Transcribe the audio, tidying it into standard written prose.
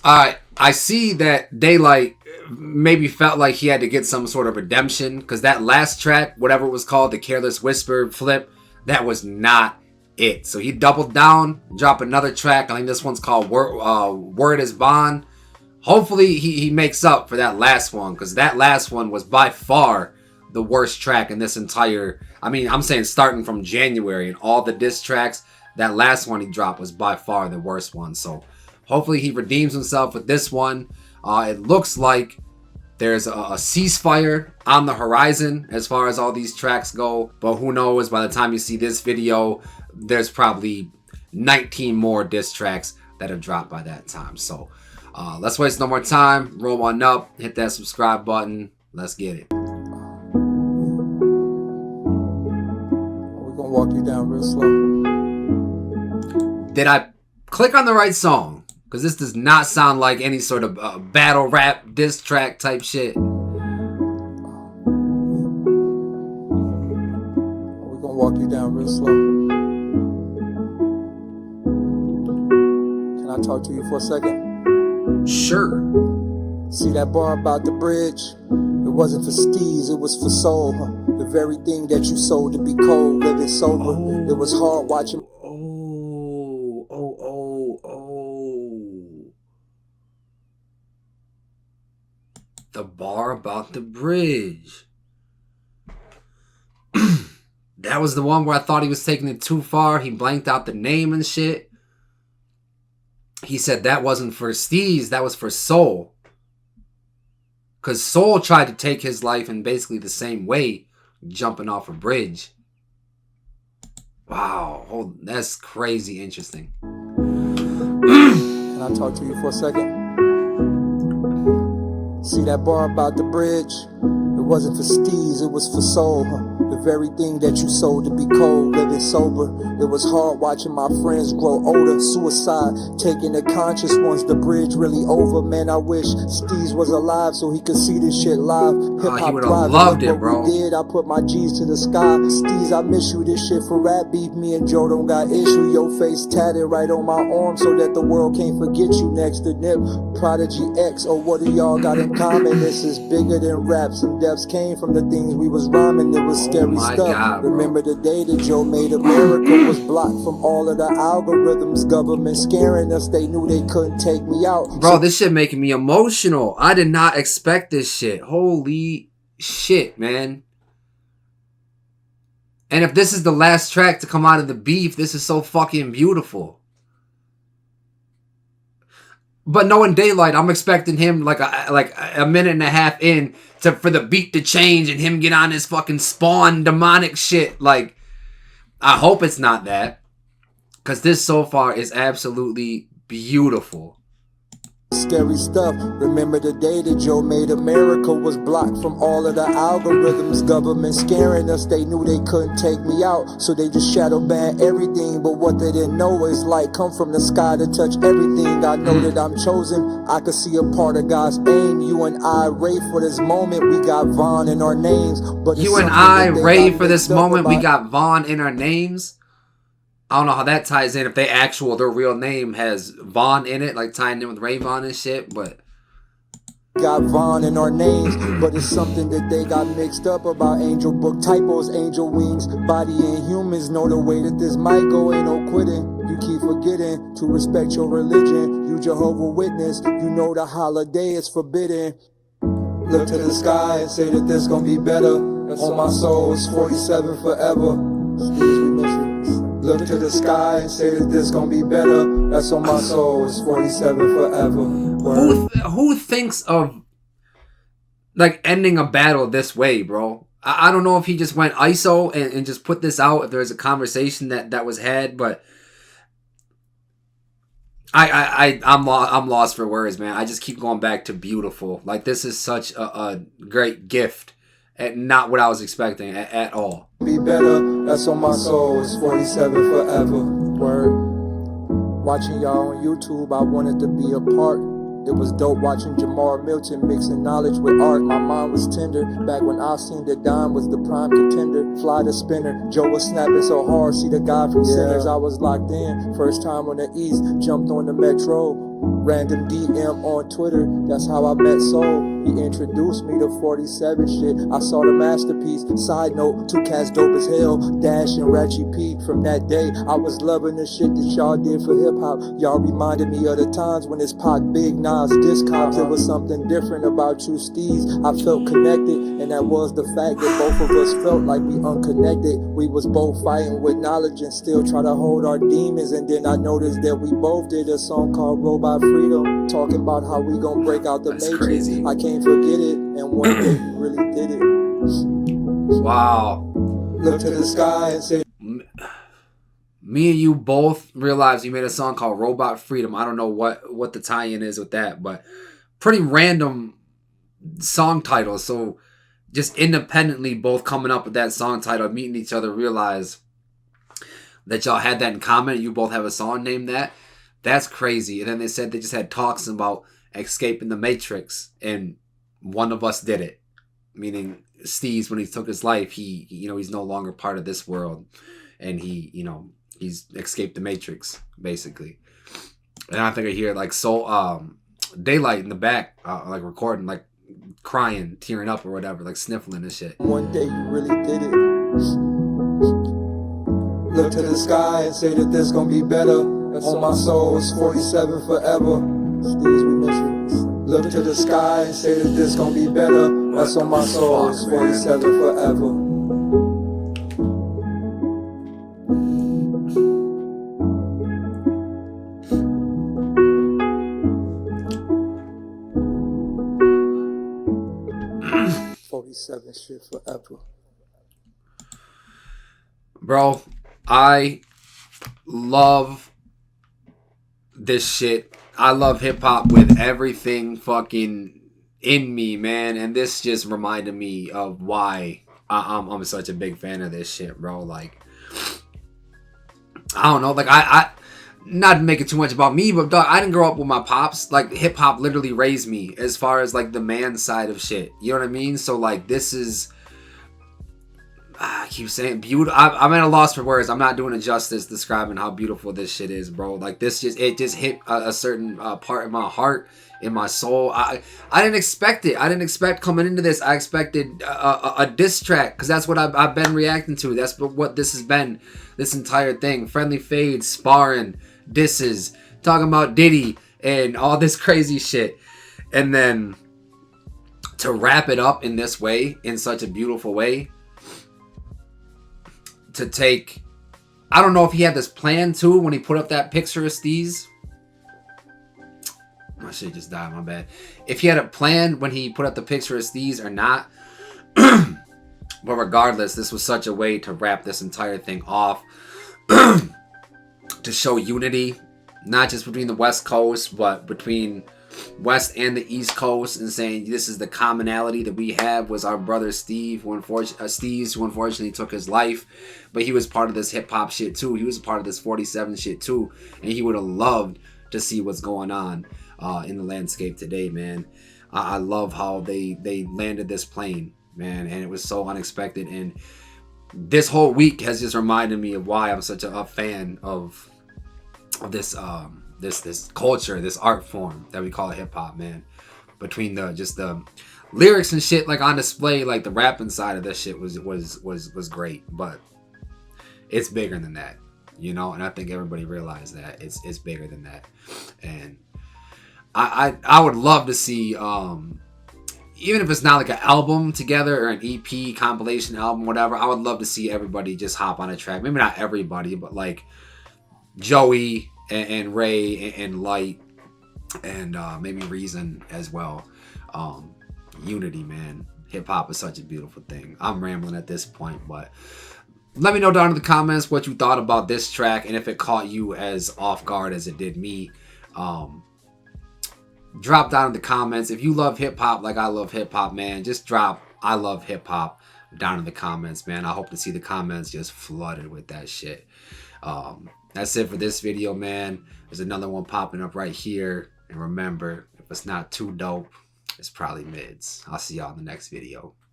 I see that Daylyt maybe felt like he had to get some sort of redemption because that last track, whatever it was called, the Careless Whisper flip, that was not it. So he doubled down, dropped another track. I think this one's called Wordisbon. Hopefully he makes up for that last one because that last one was by far the worst track in this entire... I mean, I'm saying starting from January and all the diss tracks, that last one he dropped was by far the worst one. So hopefully he redeems himself with this one. It looks like there's a ceasefire on the horizon as far as all these tracks go. But who knows, by the time you see this video, there's probably 19 more diss tracks that have dropped by that time. So let's waste no more time. Roll on up, hit that subscribe button. Let's get it. We're gonna walk you down real slow. Did I click on the right song? Because this does not sound like any sort of battle rap diss track type shit. We're gonna walk you down real slow. Can I talk to you for a second? Sure. See that bar about the bridge? It wasn't for steez, it was for soul. The very thing that you sold to be cold, living sober. It was hard watching. The bar about the bridge. That was the one where I thought he was taking it too far. He blanked out the name and shit. He said that wasn't for steez, that was for Soul. Because Soul tried to take his life in basically the same way, jumping off a bridge. Wow, that's crazy interesting. Can I talk to you for a second? See that bar about the bridge? It wasn't for steez, it was for soul. The very thing that you sold to be cold, living sober. It was hard watching my friends grow older. Suicide, taking the conscious ones. The bridge really over. Man, I wish steez was alive so he could see this shit live. He would have loved it, bro. Did I put my G's to the sky? Steez, I miss you. This shit for rap beef. Me and Joe don't got issue. Your face tatted right on my arm so that the world can't forget you. Next to Nip, Prodigy X. Or what do y'all got in common? This is bigger than rap. Some deaths came from the things we was rhyming. It was scary stuff. God, remember the day that Joe made America was blocked from all of the algorithms. Government scaring us. They knew they couldn't take me out. Bro, this shit making me emotional. I did not expect this shit. Holy shit, man. And if this is the last track to come out of the beef, this is so fucking beautiful. But knowing Daylyt, I'm expecting him like a minute and a half in for the beat to change and him get on his fucking Spawn demonic shit. Like, I hope it's not that. Because this so far is absolutely beautiful. Scary stuff. Remember the day that Joe made America was blocked from all of the algorithms. Government scaring us. They knew they couldn't take me out, so they just shadow banned everything. But what they didn't know is light come from the sky to touch everything. I know that I'm chosen. I could see a part of God's aim. You and I rave for this moment. We got Vaughn in our names. But you and I rave for this moment. We got Vaughn in our names. I don't know how that ties in, if their real name has Vaughn in it, like tying in with Ray Vaughn and shit, but... Got Vaughn in our names, but it's something that they got mixed up about. Angel book typos, angel wings, body and humans know the way that this might go, ain't no quitting. You keep forgetting to respect your religion. You Jehovah Witness, you know the holiday is forbidden. Look to the sky and say that this gonna be better. On my soul, it's 47 forever. Look to the sky and say that this gonna be better. That's on my soul, it's 47 forever. Who thinks of like ending a battle this way, bro? I don't know if he just went ISO and just put this out, if there's a conversation that was had, but I'm lost for words, man. I just keep going back to beautiful. Like, this is such a great gift. And not what I was expecting at all. Be better, that's on my soul, it's 47 forever. Word. Watching y'all on YouTube, I wanted to be a part. It was dope watching Jamar Milton mixing knowledge with art. My mind was tender, back when I seen that Dime was the prime contender. Fly the spinner, Joe was snapping so hard, see the guy from Sinners, I was locked in. First time on the East, jumped on the Metro. Random DM on Twitter, that's how I met Soul. He introduced me to 47 shit. I saw the masterpiece. Side note, two cats dope as hell. Dash and Ratchet P. From that day, I was loving the shit that y'all did for hip hop. Y'all reminded me of the times when it's Pac, Big Nas, disc cops. It was something different about you, Steez. I felt connected, and that was the fact that both of us felt like we unconnected. We was both fighting with knowledge and still try to hold our demons. And then I noticed that we both did a song called Robot Freedom, talking about how we gon' break out the matrix. Crazy. I can't forget it, and one day you really did it. Wow. Look to the sky and say, me and you both realized you made a song called Robot Freedom. I don't know what the tie-in is with that, but pretty random song title. So just independently both coming up with that song title, meeting each other, realize that y'all had that in common. You both have a song named that. That's crazy. And then they said they just had talks about escaping the Matrix, and one of us did it. Meaning Steez, when he took his life, he's no longer part of this world, and he's escaped the Matrix basically. And I think I hear like Daylyt in the back, like recording, like crying, tearing up or whatever, like sniffling and shit. one day you really did it. Look to the sky and say that this gonna be better. On my soul, it's 47 forever. Steez, we miss you. Look to the sky and say that this gonna be better. That's on my soul, it's 47 forever. Shit forever. Bro, I love this shit. I love hip hop with everything fucking in me, man. And this just reminded me of why I'm such a big fan of this shit, bro. Like, I don't know. Like, I not to make it too much about me, but dog, I didn't grow up with my pops. Like, hip hop literally raised me as far as like the man side of shit. You know what I mean? So like, this is, I keep saying beautiful. I'm at a loss for words. I'm not doing it justice describing how beautiful this shit is, bro. Like, this just hit a certain part in my heart, in my soul. I didn't expect it. I didn't expect coming into this. I expected a diss track, because that's what I've been reacting to. That's what this has been, this entire thing. Friendly fades, sparring, disses, talking about Diddy and all this crazy shit. And then to wrap it up in this way, in such a beautiful way, to take, I don't know if he had this plan too when he put up that picture of Steez. My shit just died, my bad. If he had a plan when he put up the picture of Steez or not. But regardless, this was such a way to wrap this entire thing off. To show unity, not just between the West Coast, but between West and the East Coast, and saying this is the commonality that we have, was our brother Steez, who unfortunately took his life. But he was part of this hip-hop shit too. He was a part of this 47 shit too. And he would have loved to see what's going on in the landscape today, man. I love how they landed this plane, man, and it was so unexpected. And this whole week has just reminded me of why I'm such a fan of this this culture, this art form that we call hip hop, man. Between the lyrics and shit like on display, like the rapping side of this shit was great, but it's bigger than that, you know. And I think everybody realized that it's bigger than that. And I would love to see, even if it's not like an album together or an EP compilation album, whatever, I would love to see everybody just hop on a track. Maybe not everybody, but like Joey and Ray and Light and maybe Reason as well. Unity, man. Hip hop is such a beautiful thing. I'm rambling at this point, but let me know down in the comments what you thought about this track, and if it caught you as off guard as it did me. Drop down in the comments. If you love hip hop like I love hip hop, man, just drop I love hip hop down in the comments, man. I hope to see the comments just flooded with that shit. That's it for this video, man. There's another one popping up right here. And remember, if it's not too dope, it's probably mids. I'll see y'all in the next video.